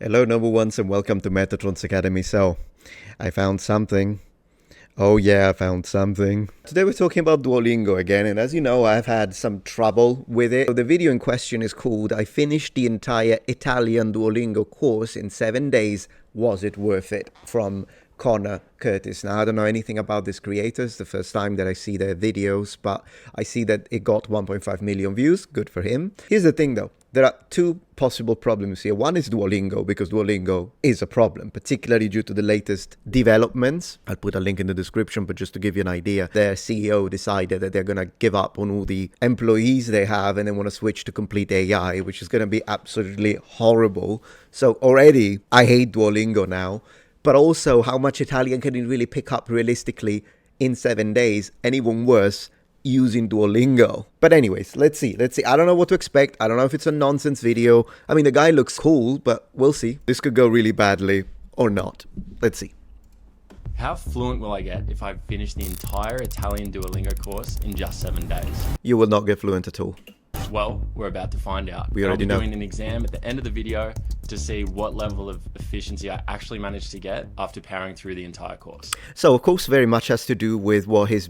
Hello, number ones, and welcome to Metatron's Academy. So, I found something. Oh yeah, I found something. Today we're talking about Duolingo again, and as you know, I've had some trouble with it. So the video in question is called "I finished the entire Italian Duolingo course in 7 days. Was it worth it?" from Connor Curtis. Now, I don't know anything about this creator. It's the first time that I see their videos, but I see that it got 1.5 million views. Good for him. Here's the thing though. There are two possible problems here. One is Duolingo, because Duolingo is a problem, particularly due to the latest developments. I'll put a link in the description, but just to give you an idea, their CEO decided that they're going to give up on all the employees they have and they want to switch to complete AI, which is going to be absolutely horrible. So already I hate Duolingo now, but also how much Italian can you really pick up realistically in 7 days, and even worse, using Duolingo. But anyways, let's see. I don't know what to expect. I don't know if it's a nonsense video. I mean, the guy looks cool, but we'll see. This could go really badly or not. Let's see. How fluent will I get if I finish the entire Italian Duolingo course in just 7 days? You will not get fluent at all. Well, we're about to find out. We already know. I'll be doing an exam at the end of the video to see what level of efficiency I actually managed to get after powering through the entire course. So, of course, very much has to do with what his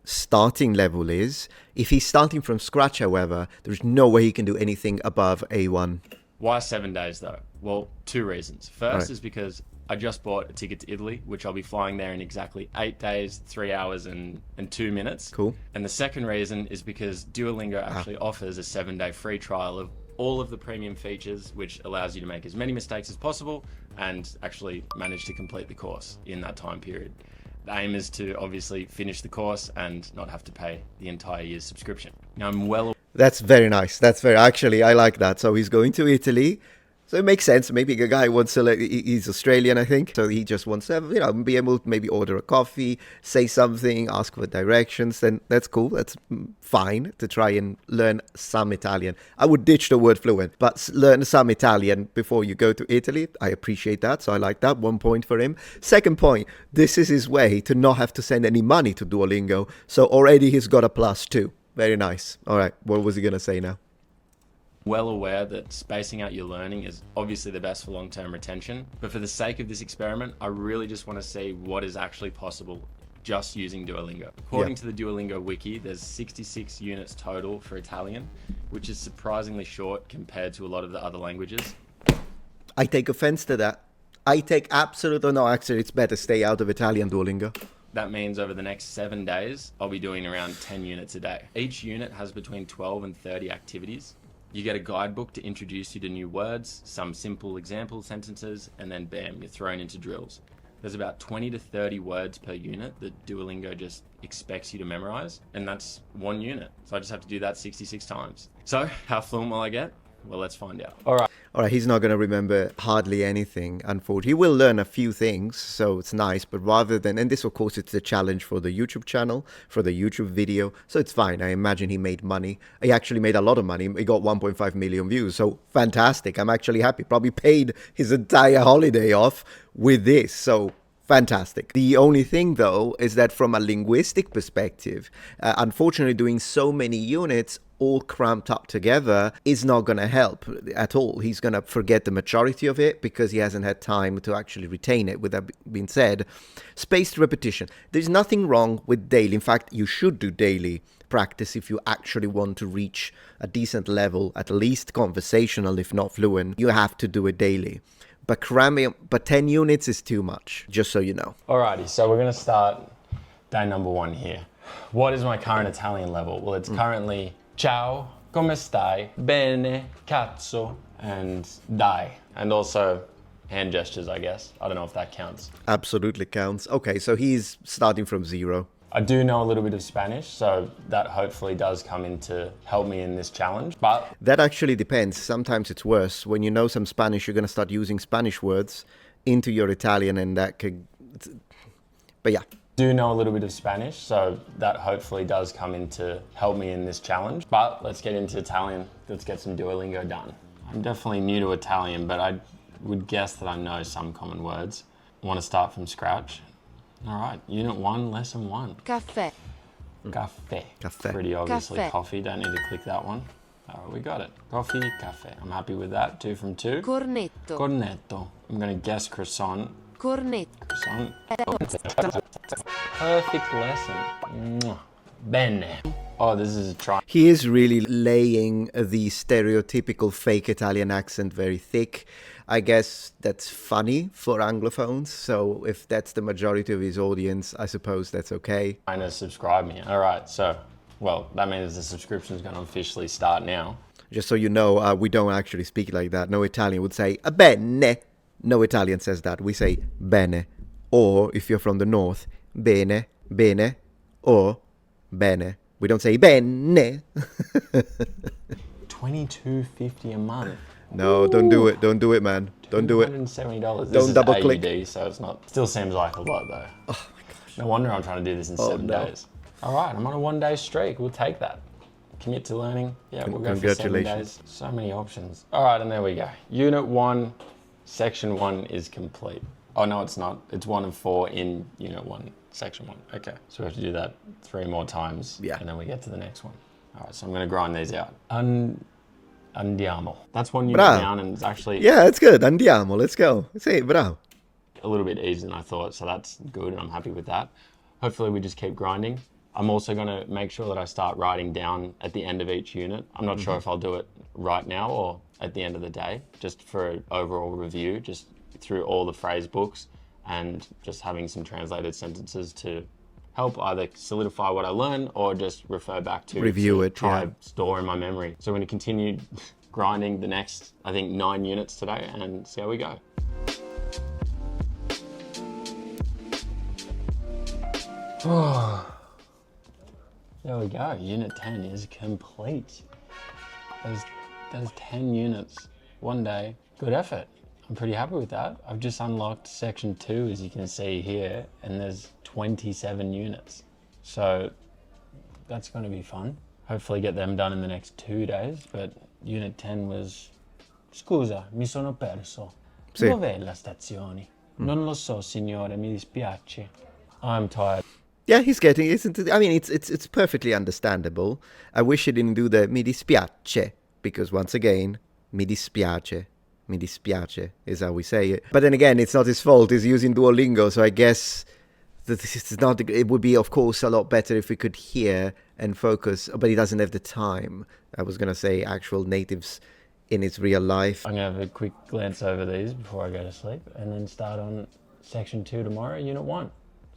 starting level is. If he's starting from scratch, however, there's no way he can do anything above A1. Why 7 days though? Well, two reasons. First is because I just bought a ticket to Italy, which I'll be flying there in exactly 8 days, 3 hours and 2 minutes. Cool. And the second reason is because Duolingo actually offers a 7-day free trial of all of the premium features, which allows you to make as many mistakes as possible and actually manage to complete the course in that time period. The aim is to obviously finish the course and not have to pay the entire year's subscription. Now, I'm well. That's very nice. Actually, I like that. So he's going to Italy. So it makes sense. Maybe a guy wants to, he's Australian, I think. So he just wants to, be able to maybe order a coffee, say something, ask for directions. Then that's cool. That's fine to try and learn some Italian. I would ditch the word fluent, but learn some Italian before you go to Italy. I appreciate that. So I like that. 1 point for him. Second point, this is his way to not have to send any money to Duolingo. So already he's got a +2. Very nice. All right. What was he going to say now? Well aware that spacing out your learning is obviously the best for long-term retention, but for the sake of this experiment, I really just want to see what is actually possible just using Duolingo. According to the Duolingo wiki, there's 66 units total for Italian, which is surprisingly short compared to a lot of the other languages. I take offense to that. I take no, actually, it's better stay out of Italian Duolingo. That means over the next 7 days, I'll be doing around 10 units a day. Each unit has between 12 and 30 activities. You get a guidebook to introduce you to new words, some simple example sentences, and then bam, you're thrown into drills. There's about 20 to 30 words per unit that Duolingo just expects you to memorize, and that's 1 unit. So I just have to do that 66 times. So how fluent will I get? Well, let's find out. All right, he's not going to remember hardly anything, unfortunately. He will learn a few things, so it's nice, but rather than, and this, of course, it's a challenge for the YouTube channel, for the YouTube video, so it's fine. I imagine he made money. He actually made a lot of money. He got 1.5 million views, so fantastic. I'm actually happy. Probably paid his entire holiday off with this, so fantastic. The only thing, though, is that from a linguistic perspective, unfortunately, doing so many units all cramped up together is not going to help at all. He's going to forget the majority of it because he hasn't had time to actually retain it. With that being said, spaced repetition. There's nothing wrong with daily. In fact, you should do daily practice if you actually want to reach a decent level, at least conversational, if not fluent. You have to do it daily. But 10 units is too much, just so you know. Alrighty, so we're going to start day number 1 here. What is my current Italian level? Well, it's currently ciao, come stai, bene, cazzo, and dai. And also hand gestures, I guess. I don't know if that counts. Absolutely counts. Okay, so he's starting from 0. I do know a little bit of Spanish, so that hopefully does come in to help me in this challenge. But that actually depends. Sometimes it's worse. When you know some Spanish, you're going to start using Spanish words into your Italian, and that could... But yeah. Do know a little bit of Spanish, so that hopefully does come in to help me in this challenge. But let's get into Italian. Let's get some Duolingo done. I'm definitely new to Italian, but I would guess that I know some common words. I want to start from scratch. All right, Unit 1, Lesson 1. Caffè. Caffè. Caffè. Pretty obviously Caffè. coffee, don't need to click that one. Oh, we got it. Coffee, cafe. I'm happy with that. 2 from 2. Cornetto. Cornetto. I'm going to guess croissant. Cornetto. Croissant. Perfect lesson. Mwah. Bene. Oh, this is a try. He is really laying the stereotypical fake Italian accent very thick. I guess that's funny for Anglophones, so if that's the majority of his audience, I suppose that's okay. Trying to subscribe me. All right, so, well, that means the subscription is going to officially start now. Just so you know, we don't actually speak like that. No Italian would say bene. No Italian says that. We say bene. Or, if you're from the north, bene, bene, or bene. We don't say bene. $22.50 a month. No, don't do it. Don't do it, man. Don't do it. $270. Don't double click. AUD, so it's not. Still seems like a lot though. Oh my gosh. No wonder I'm trying to do this in 7 no. days. All right, I'm on a 1 day streak. We'll take that. Commit to learning. Yeah, we'll go for 7 days. So many options. All right, and there we go. Unit 1, Section 1 is complete. Oh no, it's not. It's 1 of 4 in Unit 1, Section 1. Okay, so we have to do that 3 more times. Yeah. And then we get to the next one. All right, so I'm going to grind these out. Andiamo. That's 1 unit Bravo. down, and it's actually Yeah, it's good. Andiamo. Let's go. Say it, bravo. a little bit easier than I thought, so that's good, and I'm happy with that. Hopefully we just keep grinding. I'm also going to make sure that I start writing down at the end of each unit. I'm not sure if I'll do it right now or at the end of the day, just for an overall review, just through all the phrase books and just having some translated sentences to help either solidify what I learn or just refer back to Review it, try yeah. store in my memory. So I'm going to continue grinding the next, I think, 9 units today and see how we go. There we go. Unit 10 is complete. That is 10 units, 1 day. Good effort. I'm pretty happy with that. I've just unlocked section 2, as you can see here, and there's 27 units. So that's going to be fun. Hopefully get them done in the next 2 days, but unit 10 was... Scusa, mi sono perso. Sì. Dov'è la stazione? Non lo so, signore, mi dispiace. I'm tired. Yeah, he's getting it. I mean, it's perfectly understandable. I wish he didn't do the mi dispiace, because once again, mi dispiace is how we say it. But then again, it's not his fault. He's using Duolingo, so I guess that this is not. It would be, of course, a lot better if we could hear and focus. But he doesn't have the time. I was gonna say actual natives in his real life. I'm gonna have a quick glance over these before I go to sleep, and then start on section 2 tomorrow, unit 1.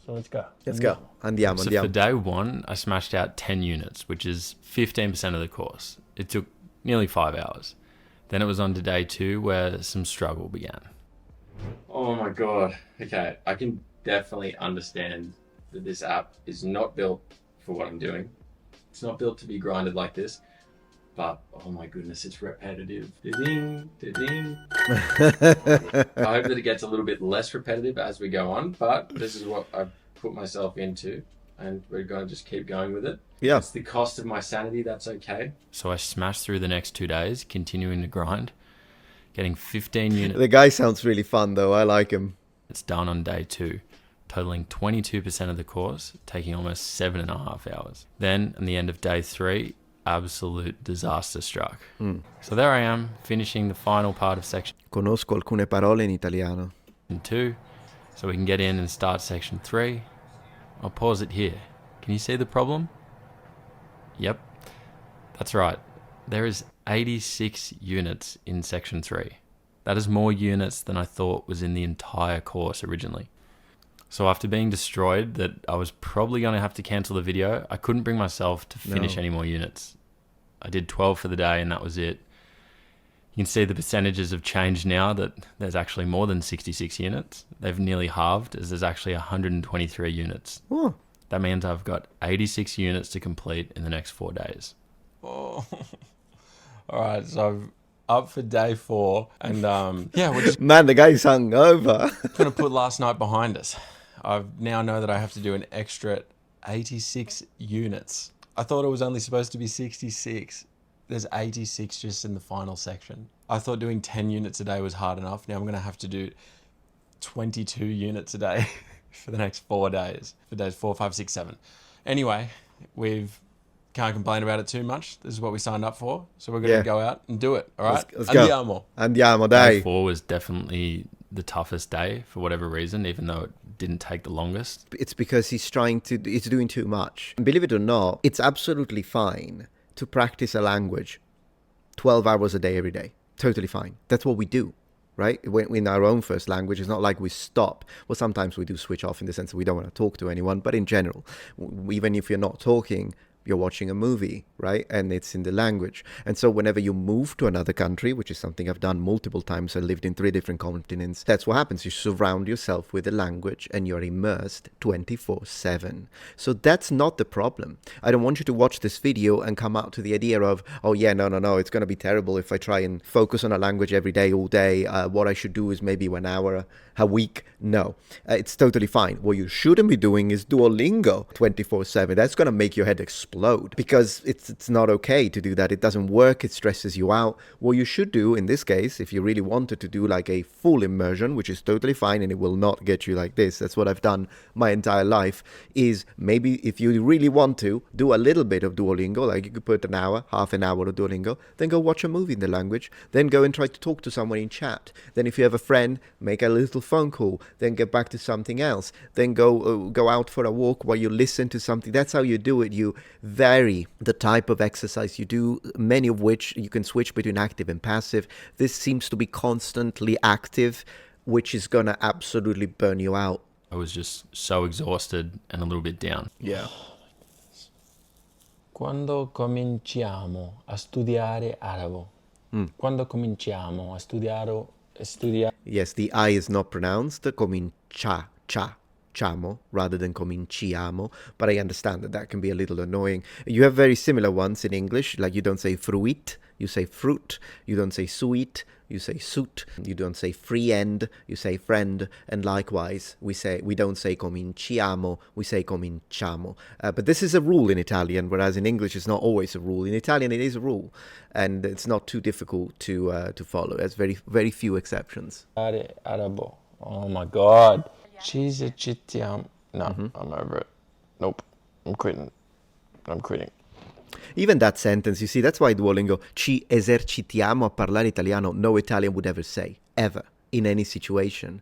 So let's go. Let's go. Andiamo, So andiamo. for day 1, I smashed out 10 units, which is 15% of the course. It took nearly 5 hours. Then it was on to day 2 where some struggle began. Oh my God. Okay, I can definitely understand that this app is not built for what I'm doing. It's not built to be grinded like this. But, oh my goodness, it's repetitive. Da-ding, da-ding. I hope that it gets a little bit less repetitive as we go on, but this is what I've put myself into, and we're going to just keep going with it. Yeah. It's the cost of my sanity, that's okay. So I smashed through the next 2 days, continuing to grind, getting 15 units. The guy sounds really fun, though. I like him. It's done on day 2, totaling 22% of the course, taking almost 7.5 hours. Then, at the end of day 3, absolute disaster struck. So there I am, finishing the final part of section Conosco alcune parole in italiano. 2, so we can get in and start section 3. I'll pause it here. Can you see the problem? Yep, that's right. There is 86 units in section 3. That is more units than I thought was in the entire course originally. So after being destroyed that I was probably going to have to cancel the video, I couldn't bring myself to finish any more units. I did 12 for the day and that was it. You can see the percentages have changed now that there's actually more than 66 units. They've nearly halved as there's actually 123 units. Oh. That means I've got 86 units to complete in the next 4 days. Oh. All right, so I'm up for day 4 and yeah, we're just Man, the guy's hungover. going to put last night behind us. I now know that I have to do an extra 86 units. I thought it was only supposed to be 66. There's 86 just in the final section. I thought doing 10 units a day was hard enough. Now I'm going to have to do 22 units a day for the next 4 days. For days 4, 5, 6, 7. Anyway, we've Can't complain about it too much. This is what we signed up for. So we're going to go out and do it. All right? Let's go. Andiamo. Andiamo, Day dai. 4 was definitely the toughest day for whatever reason, even though it didn't take the longest. It's because he's doing too much. And believe it or not, it's absolutely fine to practice a language 12 hours a day every day. Totally fine. That's what we do, right? In our own first language, it's not like we stop. Well, sometimes we do switch off in the sense that we don't want to talk to anyone. But in general, even if you're not talking, you're watching a movie, right? And it's in the language. And so whenever you move to another country, which is something I've done multiple times, I lived in 3 different continents, that's what happens. You surround yourself with the language and you're immersed 24/7. So that's not the problem. I don't want you to watch this video and come out to the idea of, oh yeah, no, it's going to be terrible if I try and focus on a language every day, all day. What I should do is maybe 1 hour a week. No, it's totally fine. What you shouldn't be doing is Duolingo 24/7. That's going to make your head explode because it's not okay to do that. It doesn't work. It stresses you out. What you should do in this case, if you really wanted to do like a full immersion, which is totally fine and it will not get you like this, that's what I've done my entire life, is maybe if you really want to do a little bit of Duolingo, like you could put an hour, half an hour of Duolingo, then go watch a movie in the language, then go and try to talk to someone in chat. Then if you have a friend, make a little phone call, then get back to something else, then go out for a walk while you listen to something. That's how you do it. You vary the type of exercise you do, many of which you can switch between active and passive. This seems to be constantly active, which is going to absolutely burn you out. I was just so exhausted and a little bit down. Yeah. Quando cominciamo a studiare arabo? Quando cominciamo a studiare? Yes, the I is not pronounced. Cominciamo rather than cominciamo, but I understand that can be a little annoying. You have very similar ones in English, like you don't say fruit, you say fruit. You don't say sweet, you say suit. You don't say friend, you say friend. And likewise, we don't say cominciamo, we say cominciamo. But this is a rule in Italian, whereas in English it's not always a rule. In Italian it is a rule, and it's not too difficult to follow. There's very few exceptions. Arabo. Oh my God. Ci esercitiamo. No, I'm over it. Nope. I'm quitting. Even that sentence, you see, that's why Duolingo, ci esercitiamo a parlare italiano, no Italian would ever say, ever, in any situation.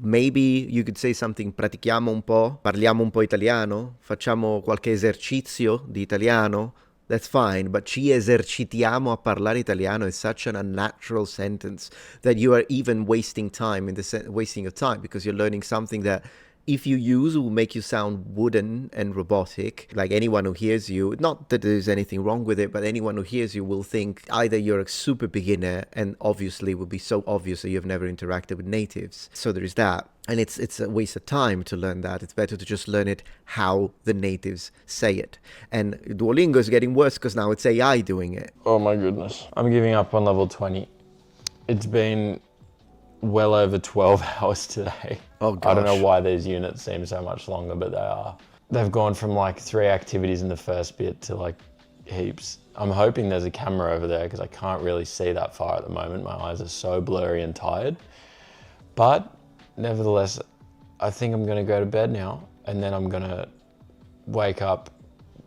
Maybe you could say something, pratichiamo un po', parliamo un po' italiano, facciamo qualche esercizio di italiano. That's fine, but ci esercitiamo a parlare italiano is such an unnatural sentence that you are even wasting time wasting your time, because you're learning something that if you use will make you sound wooden and robotic. Like anyone who hears you, not that there's anything wrong with it, but anyone who hears you will think either you're a super beginner, and obviously it would be so obvious that you've never interacted with natives. So there is that. And it's a waste of time to learn that. It's better to just learn it how the natives say it. And Duolingo is getting worse because now it's AI doing it. Oh my goodness. I'm giving up on level 20. It's been well over 12 hours today. Oh gosh. I don't know why these units seem so much longer, but they are. They've gone from like 3 activities in the first bit to like heaps. I'm hoping there's a camera over there because I can't really see that far at the moment. My eyes are so blurry and tired. But nevertheless, I think I'm going to go to bed now, and then I'm going to wake up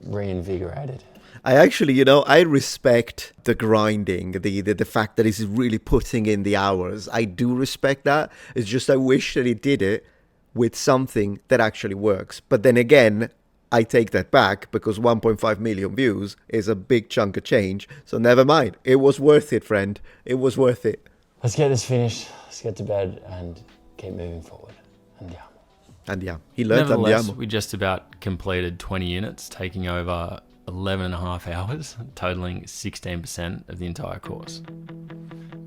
reinvigorated. I actually, I respect the grinding, the fact that he's really putting in the hours. I do respect that. It's just I wish that he did it with something that actually works. But then again, I take that back because 1.5 million views is a big chunk of change. So never mind. It was worth it, friend. It was worth it. Let's get this finished. Let's get to bed and keep moving forward. Andiamo. He learned Nevertheless, andiamo. we just about completed 20 units, taking over 11 and a half hours, totaling 16% of the entire course.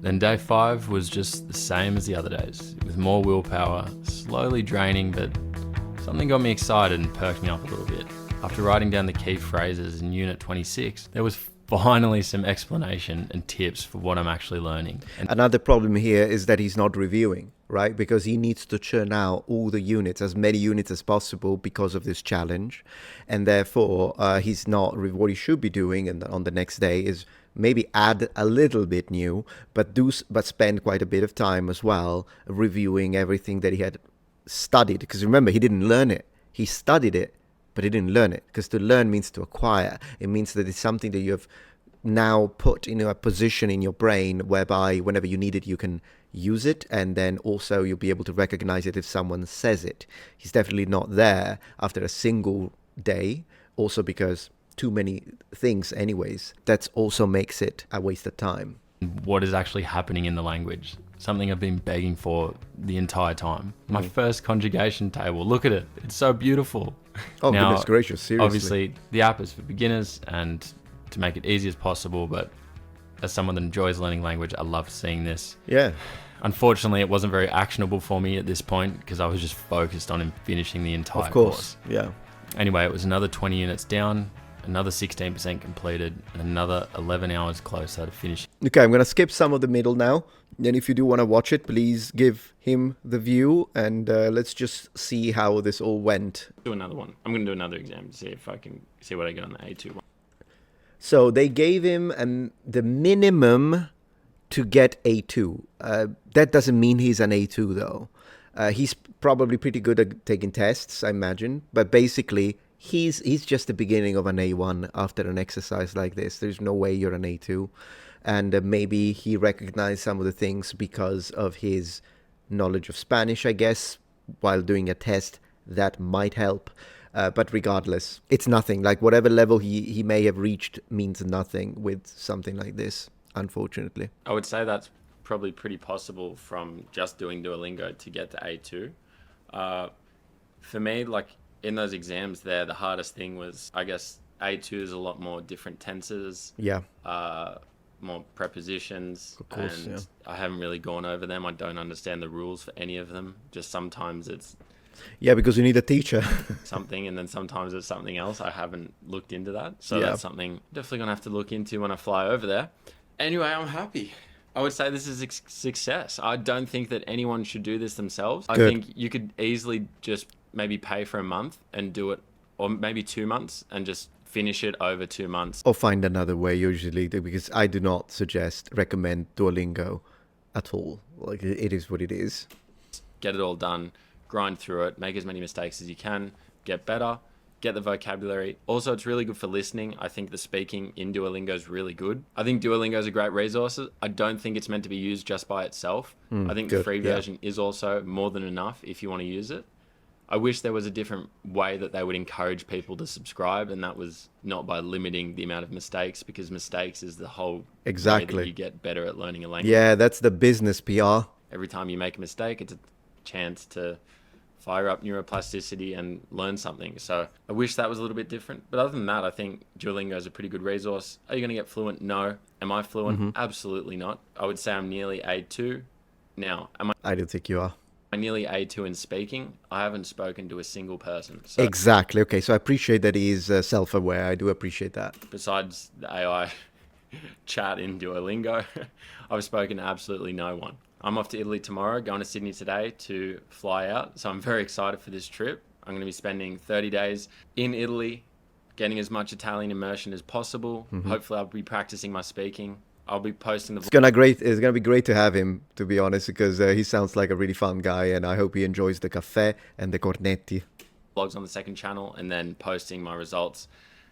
Then day 5 was just the same as the other days, with more willpower, slowly draining, but something got me excited and perked me up a little bit. After writing down the key phrases in Unit 26, there was finally some explanation and tips for what I'm actually learning. And another problem here is that he's not reviewing, right? Because he needs to churn out all the units, as many units as possible because of this challenge. And therefore, he's not, what he should be doing and on the next day is maybe add a little bit new, but spend quite a bit of time as well reviewing everything that he had studied. Because remember, he didn't learn it. He studied it, but he didn't learn it, because to learn means to acquire. It means that it's something that you have now put in a position in your brain whereby whenever you need it, you can use it, and then also you'll be able to recognize it if someone says it. He's definitely not there after a single day, also because too many things anyways. That also makes it a waste of time. What is actually happening in the language? Something I've been begging for the entire time. My first conjugation table, look at it. It's so beautiful. Oh, now, goodness gracious, seriously. Obviously, the app is for beginners and to make it easy as possible, but as someone that enjoys learning language, I love seeing this. Yeah. Unfortunately, it wasn't very actionable for me at this point because I was just focused on finishing the entire Of course, yeah. Anyway, it was another 20 units down, another 16% completed, and another 11 hours closer to finish. Okay, I'm going to skip some of the middle now. Then if you do want to watch it, please give him the view, and let's just see how this all went. Do another one. I'm going to do another exam to see if I can see what I get on the A2 one. So they gave him the minimum to get A2. That doesn't mean he's an A2 though. He's probably pretty good at taking tests, I imagine. But basically, he's just the beginning of an A1 after an exercise like this. There's no way you're an A2. And maybe he recognized some of the things because of his knowledge of Spanish, I guess, while doing a test. That might help. But regardless, it's nothing. Like whatever level he may have reached means nothing with something like this, unfortunately. I would say that's probably pretty possible from just doing Duolingo to get to A2. For me, like in those exams there, the hardest thing was, I guess, A2 is a lot more different tenses. Yeah. More prepositions. Of course, and I haven't really gone over them. I don't understand the rules for any of them. Just sometimes it's Yeah, because you need a teacher. something, and then sometimes it's something else. I haven't looked into that. So Yeah. that's something definitely going to have to look into when I fly over there. Anyway, I'm happy. I would say this is a success. I don't think that anyone should do this themselves. I Good. think you could easily just maybe pay for a month and do it, or maybe 2 months and just finish it over 2 months. Or find another way usually, because I do not recommend Duolingo at all. Like it is what it is. Get it all done, grind through it, make as many mistakes as you can, get better, get the vocabulary. Also, it's really good for listening. I think the speaking in Duolingo is really good. I think Duolingo is a great resource. I don't think it's meant to be used just by itself. I think the good, free yeah. version is also more than enough if you want to use it. I wish there was a different way that they would encourage people to subscribe, and that was not by limiting the amount of mistakes, because mistakes is the whole way Exactly. that you get better at learning a language. Yeah, that's the business PR. Every time you make a mistake, it's a chance to fire up neuroplasticity and learn something. So I wish that was a little bit different. But other than that, I think Duolingo is a pretty good resource. Are you going to get fluent? No. Am I fluent? Absolutely not. I would say I'm nearly A2. Now, am I don't think you are. I nearly A2 in speaking? I haven't spoken to a single person. So Exactly. Okay, so I appreciate that he's self-aware. I do appreciate that. besides the AI chat in Duolingo, I've spoken to absolutely no one. I'm off to Italy tomorrow, going to Sydney today to fly out. So I'm very excited for this trip. I'm going to be spending 30 days in Italy, getting as much Italian immersion as possible. Hopefully I'll be practicing my speaking. I'll be posting the It's gonna be great to have him, to be honest, because he sounds like a really fun guy, and I hope he enjoys the caffè and the cornetti. vlogs on the second channel, and then posting my results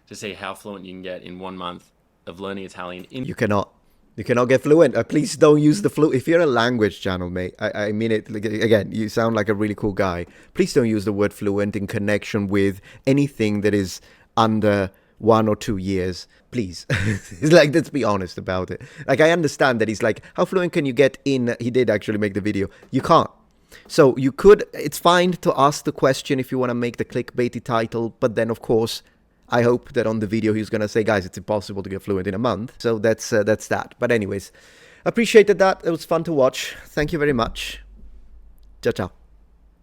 to see how fluent you can get in 1 month of learning Italian. You cannot get fluent. Please don't use the fluent. If you're a language channel, mate, I mean it. Like, again, you sound like a really cool guy. Please don't use the word fluent in connection with anything that is under 1 or 2 years. Please. It's like, let's be honest about it. Like, I understand that he's like, how fluent can you get in? He did actually make the video. You can't. So you could, it's fine to ask the question if you want to make the clickbaity title, but then of course, I hope that on the video he's going to say, guys, it's impossible to get fluent in a month. So that's that. But anyways, appreciated that. It was fun to watch. Thank you very much. Ciao, ciao.